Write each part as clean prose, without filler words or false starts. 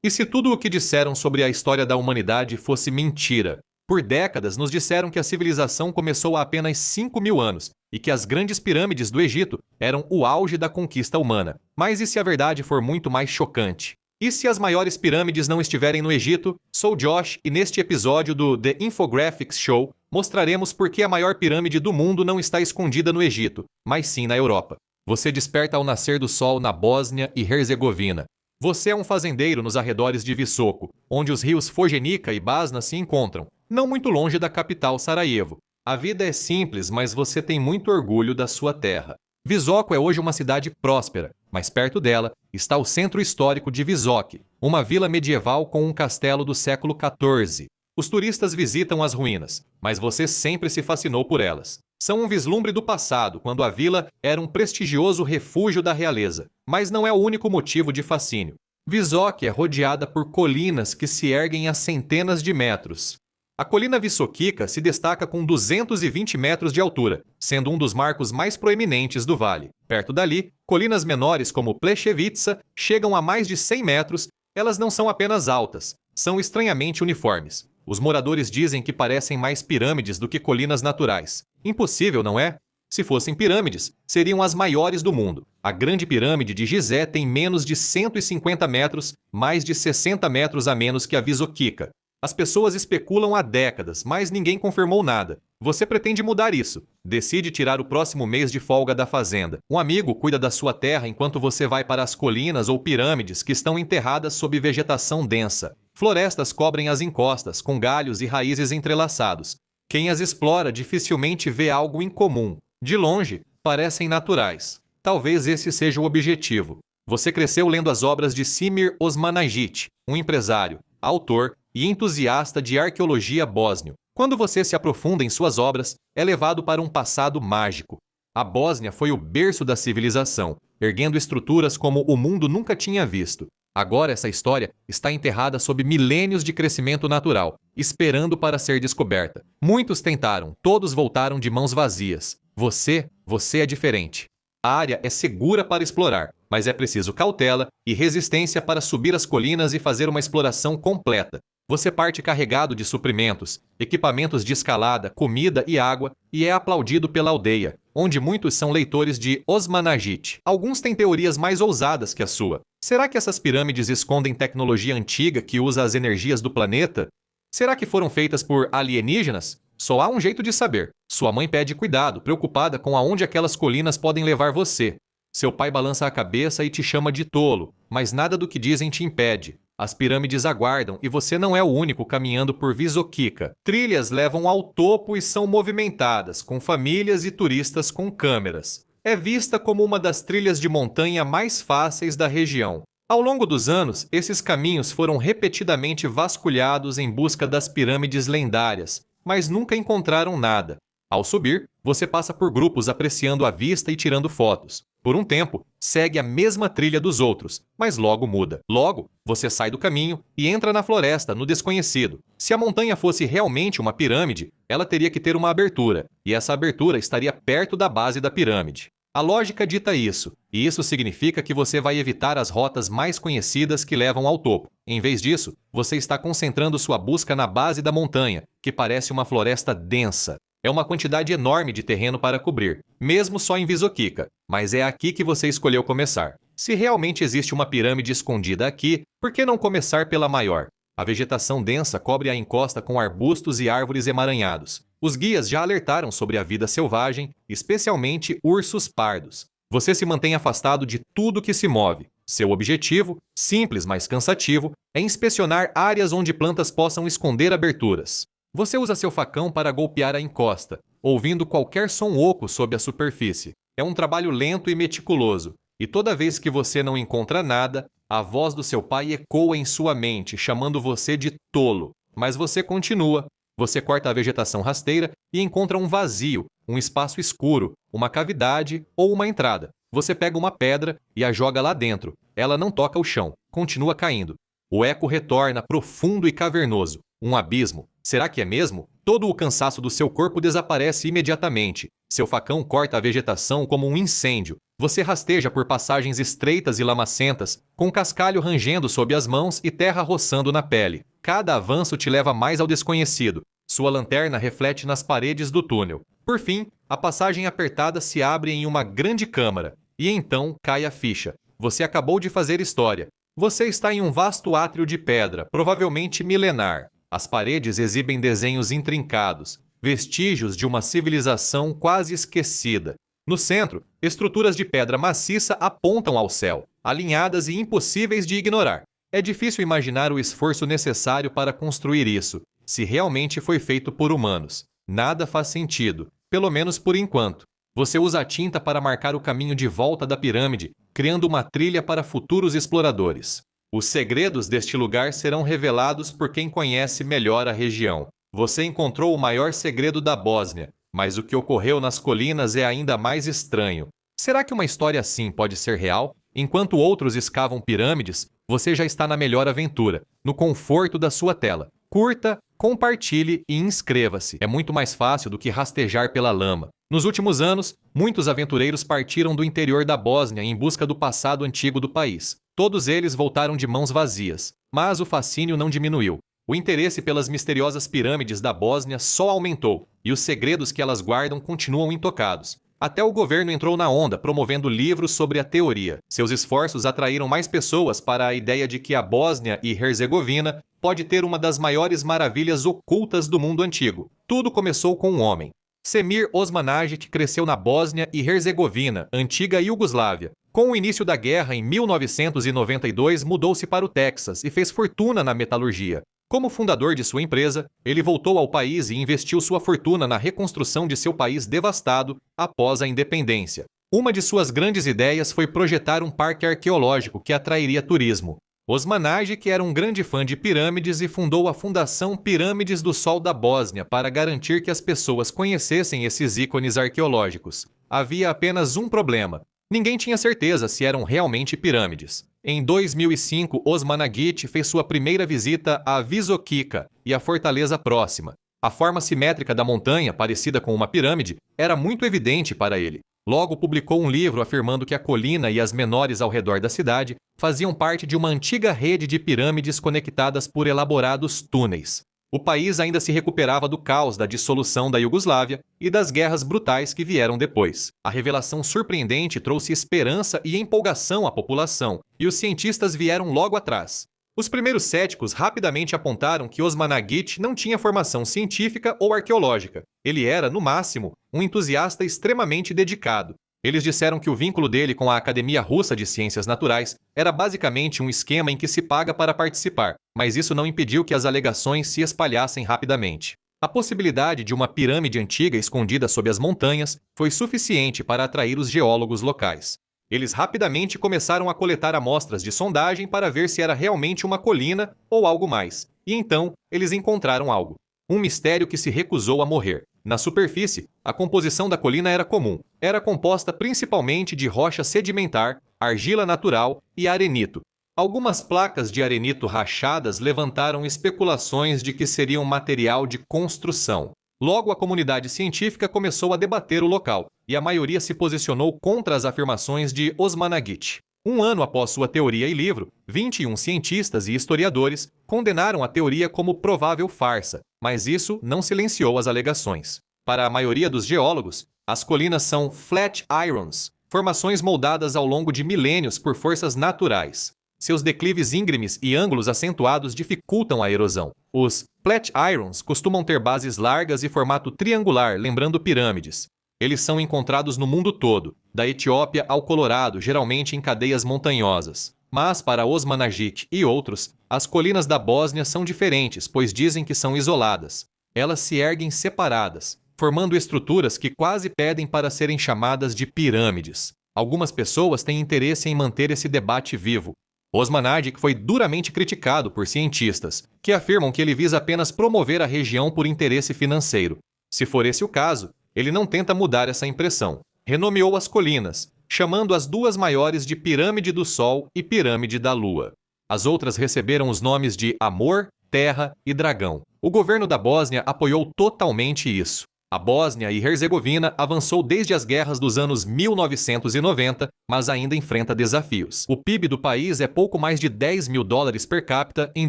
E se tudo o que disseram sobre a história da humanidade fosse mentira? Por décadas nos disseram que a civilização começou há apenas 5.000 anos e que as grandes pirâmides do Egito eram o auge da conquista humana. Mas e se a verdade for muito mais chocante? E se as maiores pirâmides não estiverem no Egito? Sou Josh e neste episódio do The Infographics Show mostraremos por que a maior pirâmide do mundo não está escondida no Egito, mas sim na Europa. Você desperta ao nascer do sol na Bósnia e Herzegovina. Você é um fazendeiro nos arredores de Visoko, onde os rios Fojenica e Basna se encontram, não muito longe da capital Sarajevo. A vida é simples, mas você tem muito orgulho da sua terra. Visoko é hoje uma cidade próspera, mas perto dela está o centro histórico de Visok, uma vila medieval com um castelo do século XIV. Os turistas visitam as ruínas, mas você sempre se fascinou por elas. São um vislumbre do passado, quando a vila era um prestigioso refúgio da realeza, mas não é o único motivo de fascínio. Visok é rodeada por colinas que se erguem a centenas de metros. A colina Visoquica se destaca com 220 metros de altura, sendo um dos marcos mais proeminentes do vale. Perto dali, colinas menores como Pleševica chegam a mais de 100 metros. Elas não são apenas altas, são estranhamente uniformes. Os moradores dizem que parecem mais pirâmides do que colinas naturais. Impossível, não é? Se fossem pirâmides, seriam as maiores do mundo. A Grande Pirâmide de Gizé tem menos de 150 metros, mais de 60 metros a menos que a Visoquica. As pessoas especulam há décadas, mas ninguém confirmou nada. Você pretende mudar isso. Decide tirar o próximo mês de folga da fazenda. Um amigo cuida da sua terra enquanto você vai para as colinas ou pirâmides que estão enterradas sob vegetação densa. Florestas cobrem as encostas, com galhos e raízes entrelaçados. Quem as explora dificilmente vê algo incomum. De longe, parecem naturais. Talvez esse seja o objetivo. Você cresceu lendo as obras de Simir Osmanagić, um empresário, autor e entusiasta de arqueologia bósnio. Quando você se aprofunda em suas obras, é levado para um passado mágico. A Bósnia foi o berço da civilização, erguendo estruturas como o mundo nunca tinha visto. Agora essa história está enterrada sob milênios de crescimento natural, esperando para ser descoberta. Muitos tentaram, todos voltaram de mãos vazias. Você é diferente. A área é segura para explorar, mas é preciso cautela e resistência para subir as colinas e fazer uma exploração completa. Você parte carregado de suprimentos, equipamentos de escalada, comida e água e é aplaudido pela aldeia, onde muitos são leitores de Osmanagić. Alguns têm teorias mais ousadas que a sua. Será que essas pirâmides escondem tecnologia antiga que usa as energias do planeta? Será que foram feitas por alienígenas? Só há um jeito de saber. Sua mãe pede cuidado, preocupada com aonde aquelas colinas podem levar você. Seu pai balança a cabeça e te chama de tolo, mas nada do que dizem te impede. As pirâmides aguardam e você não é o único caminhando por Visoquica. Trilhas levam ao topo e são movimentadas, com famílias e turistas com câmeras. É vista como uma das trilhas de montanha mais fáceis da região. Ao longo dos anos, esses caminhos foram repetidamente vasculhados em busca das pirâmides lendárias, mas nunca encontraram nada. Ao subir, você passa por grupos apreciando a vista e tirando fotos. Por um tempo, segue a mesma trilha dos outros, mas logo muda. Logo, você sai do caminho e entra na floresta, no desconhecido. Se a montanha fosse realmente uma pirâmide, ela teria que ter uma abertura, e essa abertura estaria perto da base da pirâmide. A lógica dita isso, e isso significa que você vai evitar as rotas mais conhecidas que levam ao topo. Em vez disso, você está concentrando sua busca na base da montanha, que parece uma floresta densa. É uma quantidade enorme de terreno para cobrir, mesmo só em Visoquica, mas é aqui que você escolheu começar. Se realmente existe uma pirâmide escondida aqui, por que não começar pela maior? A vegetação densa cobre a encosta com arbustos e árvores emaranhados. Os guias já alertaram sobre a vida selvagem, especialmente ursos pardos. Você se mantém afastado de tudo que se move. Seu objetivo, simples mas cansativo, é inspecionar áreas onde plantas possam esconder aberturas. Você usa seu facão para golpear a encosta, ouvindo qualquer som oco sob a superfície. É um trabalho lento e meticuloso, e toda vez que você não encontra nada, a voz do seu pai ecoa em sua mente, chamando você de tolo. Mas você continua. Você corta a vegetação rasteira e encontra um vazio, um espaço escuro, uma cavidade ou uma entrada. Você pega uma pedra e a joga lá dentro. Ela não toca o chão, continua caindo. O eco retorna profundo e cavernoso. Um abismo. Será que é mesmo? Todo o cansaço do seu corpo desaparece imediatamente. Seu facão corta a vegetação como um incêndio. Você rasteja por passagens estreitas e lamacentas, com cascalho rangendo sob as mãos e terra roçando na pele. Cada avanço te leva mais ao desconhecido. Sua lanterna reflete nas paredes do túnel. Por fim, a passagem apertada se abre em uma grande câmara. E então cai a ficha. Você acabou de fazer história. Você está em um vasto átrio de pedra, provavelmente milenar. As paredes exibem desenhos intrincados, vestígios de uma civilização quase esquecida. No centro, estruturas de pedra maciça apontam ao céu, alinhadas e impossíveis de ignorar. É difícil imaginar o esforço necessário para construir isso, se realmente foi feito por humanos. Nada faz sentido, pelo menos por enquanto. Você usa a tinta para marcar o caminho de volta da pirâmide, criando uma trilha para futuros exploradores. Os segredos deste lugar serão revelados por quem conhece melhor a região. Você encontrou o maior segredo da Bósnia, mas o que ocorreu nas colinas é ainda mais estranho. Será que uma história assim pode ser real? Enquanto outros escavam pirâmides, você já está na melhor aventura, no conforto da sua tela. Curta, compartilhe e inscreva-se. É muito mais fácil do que rastejar pela lama. Nos últimos anos, muitos aventureiros partiram do interior da Bósnia em busca do passado antigo do país. Todos eles voltaram de mãos vazias, mas o fascínio não diminuiu. O interesse pelas misteriosas pirâmides da Bósnia só aumentou, e os segredos que elas guardam continuam intocados. Até o governo entrou na onda, promovendo livros sobre a teoria. Seus esforços atraíram mais pessoas para a ideia de que a Bósnia e Herzegovina pode ter uma das maiores maravilhas ocultas do mundo antigo. Tudo começou com um homem. Semir Osmanagić cresceu na Bósnia e Herzegovina, antiga Iugoslávia. Com o início da guerra em 1992, mudou-se para o Texas e fez fortuna na metalurgia. Como fundador de sua empresa, ele voltou ao país e investiu sua fortuna na reconstrução de seu país devastado após a independência. Uma de suas grandes ideias foi projetar um parque arqueológico que atrairia turismo. Osmanagić era um grande fã de pirâmides e fundou a Fundação Pirâmides do Sol da Bósnia para garantir que as pessoas conhecessem esses ícones arqueológicos. Havia apenas um problema. Ninguém tinha certeza se eram realmente pirâmides. Em 2005, Osmanagić fez sua primeira visita a Visoquica e a fortaleza próxima. A forma simétrica da montanha, parecida com uma pirâmide, era muito evidente para ele. Logo publicou um livro afirmando que a colina e as menores ao redor da cidade faziam parte de uma antiga rede de pirâmides conectadas por elaborados túneis. O país ainda se recuperava do caos da dissolução da Iugoslávia e das guerras brutais que vieram depois. A revelação surpreendente trouxe esperança e empolgação à população, e os cientistas vieram logo atrás. Os primeiros céticos rapidamente apontaram que Osmanagić não tinha formação científica ou arqueológica. Ele era, no máximo, um entusiasta extremamente dedicado. Eles disseram que o vínculo dele com a Academia Russa de Ciências Naturais era basicamente um esquema em que se paga para participar, mas isso não impediu que as alegações se espalhassem rapidamente. A possibilidade de uma pirâmide antiga escondida sob as montanhas foi suficiente para atrair os geólogos locais. Eles rapidamente começaram a coletar amostras de sondagem para ver se era realmente uma colina ou algo mais. E então, eles encontraram algo. Um mistério que se recusou a morrer. Na superfície, a composição da colina era comum. Era composta principalmente de rocha sedimentar, argila natural e arenito. Algumas placas de arenito rachadas levantaram especulações de que seriam material de construção. Logo, a comunidade científica começou a debater o local, e a maioria se posicionou contra as afirmações de Osmanagić. Um ano após sua teoria e livro, 21 cientistas e historiadores condenaram a teoria como provável farsa, mas isso não silenciou as alegações. Para a maioria dos geólogos, as colinas são flat irons, formações moldadas ao longo de milênios por forças naturais. Seus declives íngremes e ângulos acentuados dificultam a erosão. Os flat irons costumam ter bases largas e formato triangular, lembrando pirâmides. Eles são encontrados no mundo todo, da Etiópia ao Colorado, geralmente em cadeias montanhosas. Mas, para Osmanagić e outros, as colinas da Bósnia são diferentes, pois dizem que são isoladas. Elas se erguem separadas, formando estruturas que quase pedem para serem chamadas de pirâmides. Algumas pessoas têm interesse em manter esse debate vivo. Osmanagić foi duramente criticado por cientistas, que afirmam que ele visa apenas promover a região por interesse financeiro. Se for esse o caso, ele não tenta mudar essa impressão. Renomeou as colinas, chamando as duas maiores de Pirâmide do Sol e Pirâmide da Lua. As outras receberam os nomes de Amor, Terra e Dragão. O governo da Bósnia apoiou totalmente isso. A Bósnia e Herzegovina avançou desde as guerras dos anos 1990, mas ainda enfrenta desafios. O PIB do país é pouco mais de 10 mil dólares per capita em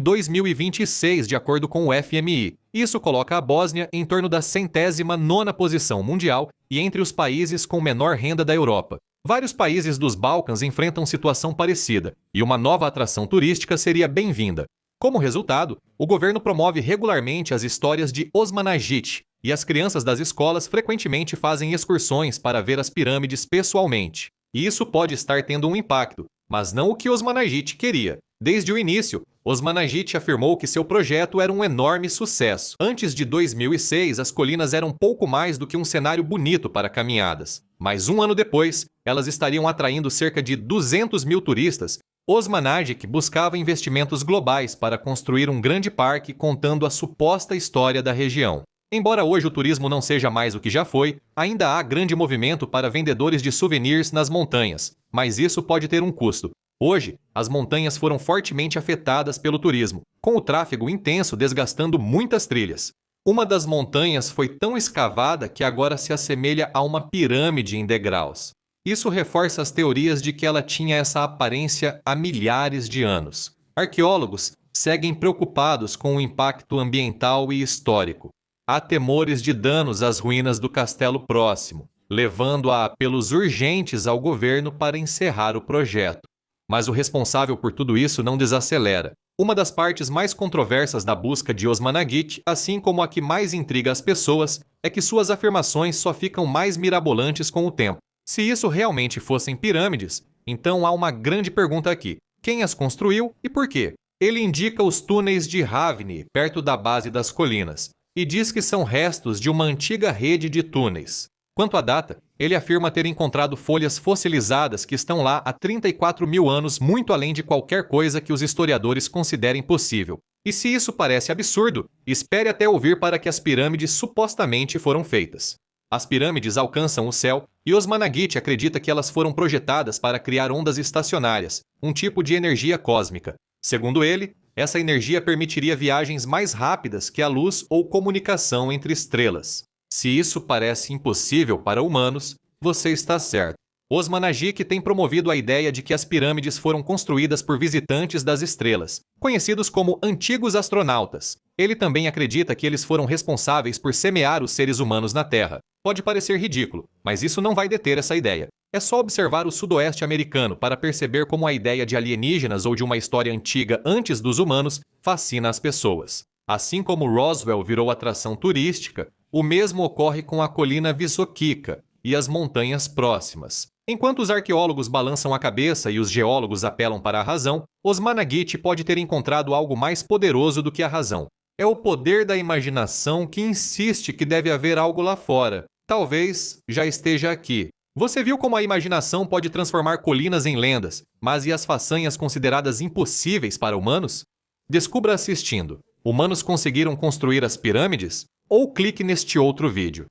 2026, de acordo com o FMI. Isso coloca a Bósnia em torno da 109ª posição mundial e entre os países com menor renda da Europa. Vários países dos Balcãs enfrentam situação parecida, e uma nova atração turística seria bem-vinda. Como resultado, o governo promove regularmente as histórias de Osmanagit, e as crianças das escolas frequentemente fazem excursões para ver as pirâmides pessoalmente. E isso pode estar tendo um impacto, mas não o que Osmanagit queria. Desde o início, Osmanagit afirmou que seu projeto era um enorme sucesso. Antes de 2006, as colinas eram pouco mais do que um cenário bonito para caminhadas. Mas um ano depois, elas estariam atraindo cerca de 200 mil turistas. Osmanagic buscava investimentos globais para construir um grande parque contando a suposta história da região. Embora hoje o turismo não seja mais o que já foi, ainda há grande movimento para vendedores de souvenirs nas montanhas, mas isso pode ter um custo. Hoje, as montanhas foram fortemente afetadas pelo turismo, com o tráfego intenso desgastando muitas trilhas. Uma das montanhas foi tão escavada que agora se assemelha a uma pirâmide em degraus. Isso reforça as teorias de que ela tinha essa aparência há milhares de anos. Arqueólogos seguem preocupados com o impacto ambiental e histórico. Há temores de danos às ruínas do castelo próximo, levando a apelos urgentes ao governo para encerrar o projeto. Mas o responsável por tudo isso não desacelera. Uma das partes mais controversas da busca de Osmanagit, assim como a que mais intriga as pessoas, é que suas afirmações só ficam mais mirabolantes com o tempo. Se isso realmente fossem pirâmides, então há uma grande pergunta aqui. Quem as construiu e por quê? Ele indica os túneis de Ravni, perto da base das colinas, e diz que são restos de uma antiga rede de túneis. Quanto à data, ele afirma ter encontrado folhas fossilizadas que estão lá há 34 mil anos, muito além de qualquer coisa que os historiadores considerem possível. E se isso parece absurdo, espere até ouvir para que as pirâmides supostamente foram feitas. As pirâmides alcançam o céu e Osmanagit acredita que elas foram projetadas para criar ondas estacionárias, um tipo de energia cósmica. Segundo ele, essa energia permitiria viagens mais rápidas que a luz ou comunicação entre estrelas. Se isso parece impossível para humanos, você está certo. Osmanagit tem promovido a ideia de que as pirâmides foram construídas por visitantes das estrelas, conhecidos como antigos astronautas. Ele também acredita que eles foram responsáveis por semear os seres humanos na Terra. Pode parecer ridículo, mas isso não vai deter essa ideia. É só observar o sudoeste americano para perceber como a ideia de alienígenas ou de uma história antiga antes dos humanos fascina as pessoas. Assim como Roswell virou atração turística, o mesmo ocorre com a colina Visoquica e as montanhas próximas. Enquanto os arqueólogos balançam a cabeça e os geólogos apelam para a razão, Osmanagit pode ter encontrado algo mais poderoso do que a razão. É o poder da imaginação que insiste que deve haver algo lá fora. Talvez já esteja aqui. Você viu como a imaginação pode transformar colinas em lendas, mas e as façanhas consideradas impossíveis para humanos? Descubra assistindo. Humanos conseguiram construir as pirâmides? Ou clique neste outro vídeo.